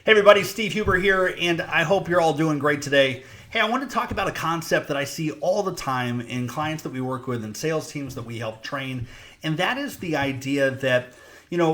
Hey everybody, Steve Huber here, and I hope you're all doing great today. Hey, I want to talk about a concept that I see all the time in clients that we work with and sales teams that we help train, and that is the idea that,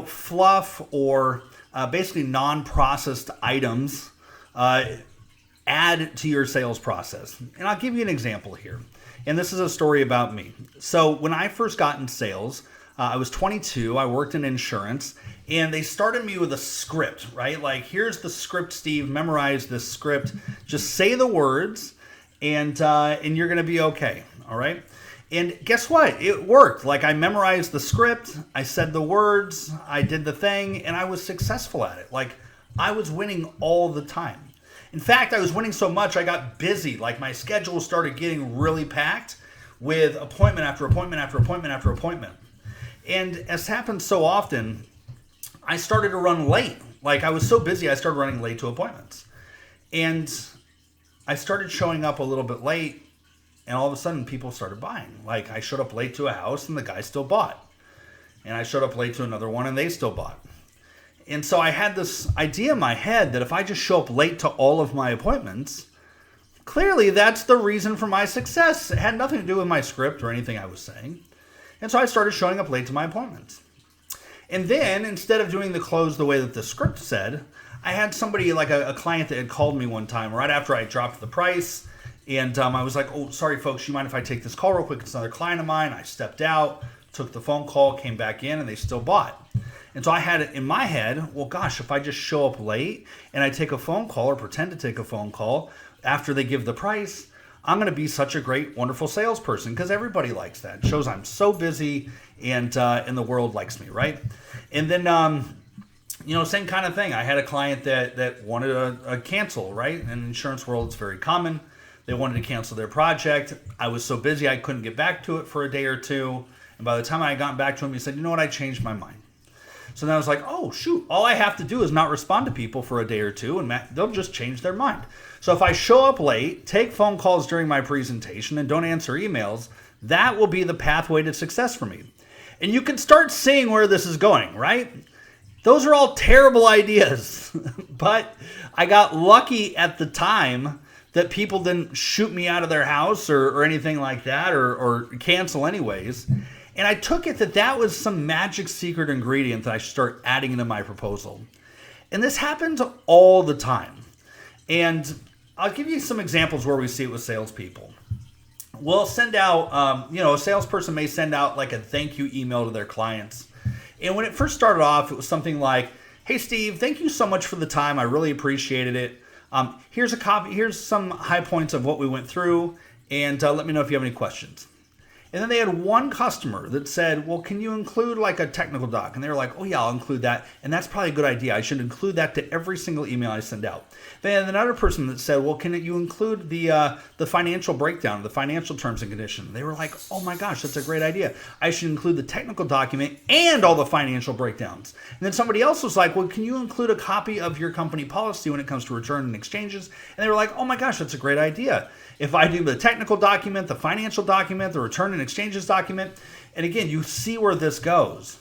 fluff or basically non-processed items add to your sales process. And I'll give you an example here. And this is a story about me. So when I first got in sales, I was 22, I worked in insurance, and they started me with a script, right? Like, here's the script, Steve, memorize this script, just say the words, and you're gonna be okay, all right? And guess what? It worked. Like, I memorized the script, I said the words, I did the thing, and I was successful at it. Like, I was winning all the time. In fact, I was winning so much, I got busy. Like, my schedule started getting really packed with appointment after appointment after appointment after appointment. And as happens so often, I started to run late. Like, I was so busy, I started running late to appointments. And I started showing up a little bit late, and all of a sudden people started buying. Like, I showed up late to a house and the guy still bought. And I showed up late to another one and they still bought. And so I had this idea in my head that if I just show up late to all of my appointments, clearly that's the reason for my success. It had nothing to do with my script or anything I was saying. And so I started showing up late to my appointments. And then, instead of doing the close the way that the script said, I had somebody, like a client that had called me one time right after I dropped the price. And I was like, oh, sorry, folks, you mind if I take this call real quick? It's another client of mine. I stepped out, took the phone call, came back in, and they still bought. And so I had it in my head, well, gosh, if I just show up late and I take a phone call or pretend to take a phone call after they give the price, I'm going to be such a great, wonderful salesperson because everybody likes that. It shows I'm so busy and the world likes me, right? And then, same kind of thing. I had a client that wanted a cancel, right? In the insurance world, it's very common. They wanted to cancel their project. I was so busy, I couldn't get back to it for a day or two. And by the time I got back to him, he said, you know what? I changed my mind. So then I was like, oh, shoot, all I have to do is not respond to people for a day or two, and they'll just change their mind. So if I show up late, take phone calls during my presentation, and don't answer emails, that will be the pathway to success for me. And you can start seeing where this is going, right? Those are all terrible ideas. But I got lucky at the time that people didn't shoot me out of their house or anything like that or cancel anyways. And I took it that was some magic secret ingredient that I should start adding into my proposal. And this happens all the time. And I'll give you some examples where we see it with salespeople. We'll send out, a salesperson may send out like a thank you email to their clients. And when it first started off, it was something like, hey, Steve, thank you so much for the time. I really appreciated it. Here's a copy. Here's some high points of what we went through. And let me know if you have any questions. And then they had one customer that said, well, can you include like a technical doc? And they were like, oh yeah, I'll include that. And that's probably a good idea. I should include that to every single email I send out. They had another person that said, well, can you include the financial breakdown, the financial terms and conditions? They were like, oh my gosh, that's a great idea. I should include the technical document and all the financial breakdowns. And then somebody else was like, well, can you include a copy of your company policy when it comes to return and exchanges? And they were like, oh my gosh, that's a great idea. If I do the technical document, the financial document, the return and exchanges document, and again, you see where this goes.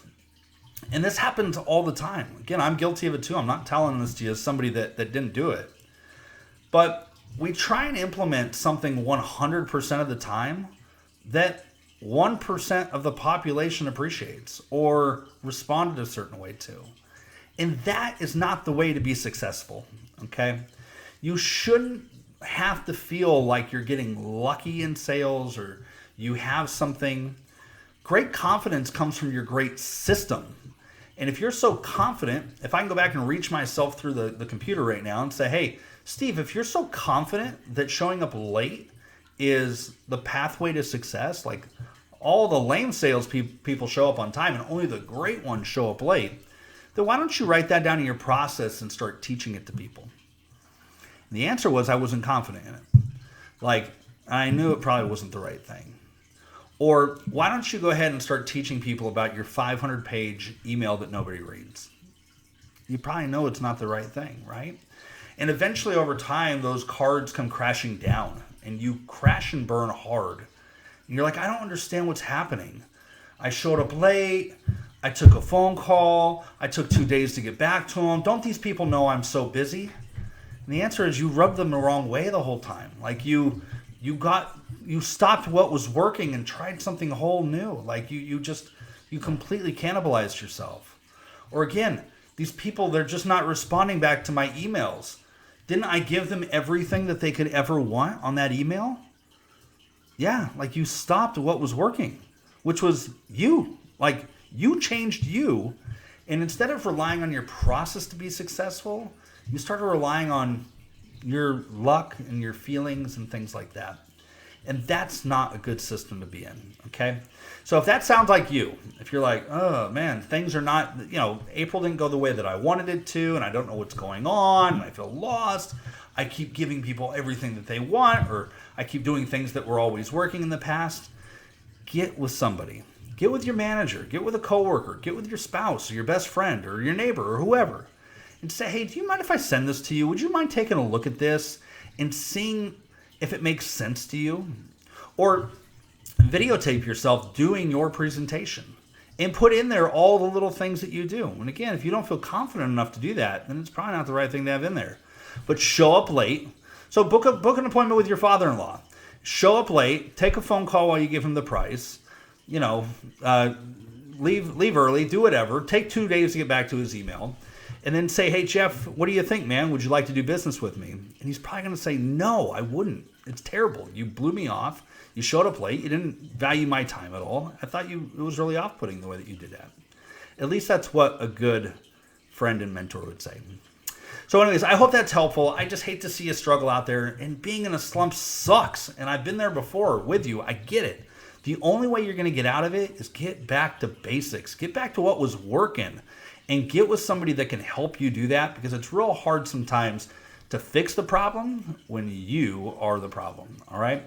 And this happens all the time. Again, I'm guilty of it too. I'm not telling this to you as somebody that didn't do it. But we try and implement something 100% of the time that 1% of the population appreciates or responded a certain way to. And that is not the way to be successful, okay? You shouldn't have to feel like you're getting lucky in sales or you have something. Great confidence comes from your great system. And if you're so confident, if I can go back and reach myself through the computer right now and say, hey, Steve, if you're so confident that showing up late is the pathway to success, like all the lame sales people show up on time and only the great ones show up late, then why don't you write that down in your process and start teaching it to people? And the answer was I wasn't confident in it. Like, I knew it probably wasn't the right thing. Or why don't you go ahead and start teaching people about your 500-page email that nobody reads? You probably know it's not the right thing, right? And eventually over time, those cards come crashing down and you crash and burn hard. And you're like, I don't understand what's happening. I showed up late. I took a phone call. I took 2 days to get back to them. Don't these people know I'm so busy? And the answer is you rubbed them the wrong way the whole time. Like you stopped what was working and tried something whole new. Like you completely cannibalized yourself. Or again, these people, they're just not responding back to my emails. Didn't I give them everything that they could ever want on that email? Yeah, like you stopped what was working, which was you. Like you changed you. And instead of relying on your process to be successful, you started relying on your luck and your feelings and things like that. And that's not a good system to be in, okay? So if that sounds like you, if you're like, oh man, things are not, April didn't go the way that I wanted it to, and I don't know what's going on, and I feel lost, I keep giving people everything that they want, or I keep doing things that were always working in the past, get with somebody. Get with your manager, get with a coworker, get with your spouse, or your best friend, or your neighbor, or whoever, and say, hey, do you mind if I send this to you? Would you mind taking a look at this and seeing if it makes sense to you? Or videotape yourself doing your presentation and put in there all the little things that you do. And again, if you don't feel confident enough to do that, then it's probably not the right thing to have in there. But show up late. So book an appointment with your father-in-law. Show up late, take a phone call while you give him the price, leave early, do whatever, take 2 days to get back to his email. And then say, hey, Jeff, what do you think, man? Would you like to do business with me? And he's probably going to say, no, I wouldn't. It's terrible. You blew me off. You showed up late. You didn't value my time at all. I thought it was really off-putting the way that you did that. At least that's what a good friend and mentor would say. So anyways, I hope that's helpful. I just hate to see you struggle out there. And being in a slump sucks. And I've been there before with you. I get it. The only way you're going to get out of it is get back to basics. Get back to what was working. And get with somebody that can help you do that, because it's real hard sometimes to fix the problem when you are the problem. All right.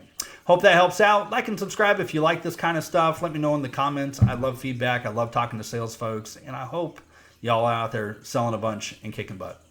Hope that helps out. Like and subscribe if you like this kind of stuff. Let me know in the comments. I love feedback. I love talking to sales folks. And I hope y'all are out there selling a bunch and kicking butt.